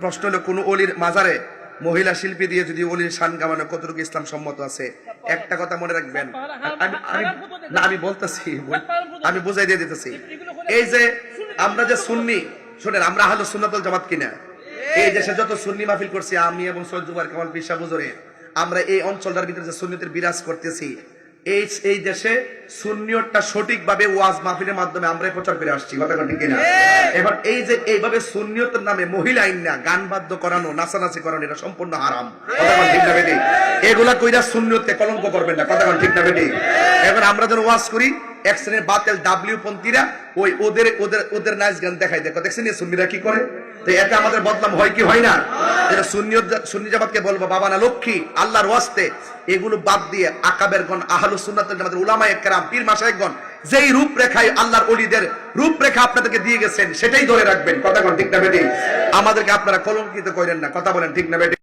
প্রশ্ন হলো কোন অলির মাজারে মহিলা শিল্পী দিয়ে যদি অলির শান গামানো কতটুকু ইসলাম সম্মত আছে? একটা কথা মনে রাখবেন, আমি বলতেছি, আমি বুঝাই দিয়ে দিতেছি। এই যে আমরা যে সুন্নি, শুনেন, আমরা আহলে সুন্নাত ওয়াল জামাত কিনা, এই দেশে যত সুন্নি মাহফিল করছি আমি এবং সৈয়দ জুবাইর কামাল পীর সাহেব হুজুরে, আমরা এই অঞ্চলটার ভিতরে যে সুন্নিয়তের বিরাজ করতেছি, এই দেশে সুন্নিয়তটা সঠিকভাবে ওয়াজ মাহফিলের মাধ্যমে আমরাই প্রচার করে আসছি, কথা ঠিক কিনা? এবার এই যে এইভাবে সুন্নিয়তের নামে মহিলা আইন না, গান বাদ্য করানো, নাচানাচি করানো, এটা সম্পূর্ণ হারাম, কথা ঠিক না বেটি? এগুলা কইরা সুন্নিয়তকে কলঙ্ক করবেন না, কথা ঠিক না বেটি? এবার আমরা যখন ওয়াজ করি, এক শ্রেণীর বাতিল ডাব্লিউ পন্থীরা ওই ওদের ওদের ওদের নাচ গান দেখাই, দেখো দেখছেন সুন্নিরা কি করে। তো এতে আমাদের বদনাম হয় কি হয় না? সুন্নি জামাতকে বলবো, বাবা না লক্ষ্মী, আল্লাহর ওয়াস্তে এগুলো বাদ দিয়ে আকাবেরগণ, আহলুস সুন্নাত ওয়াল জামাতের উলামায়ে কেরাম, পীর মাশায়েখগণ যেই রূপরেখায় আল্লাহর ওলিদের রূপরেখা আপনাদেরকে দিয়ে গেছেন সেটাই ধরে রাখবেন, কথা ঠিক না বেটি? আমাদেরকে আপনারা কলঙ্কিত করেন না, কথা বলেন ঠিক না বেটি?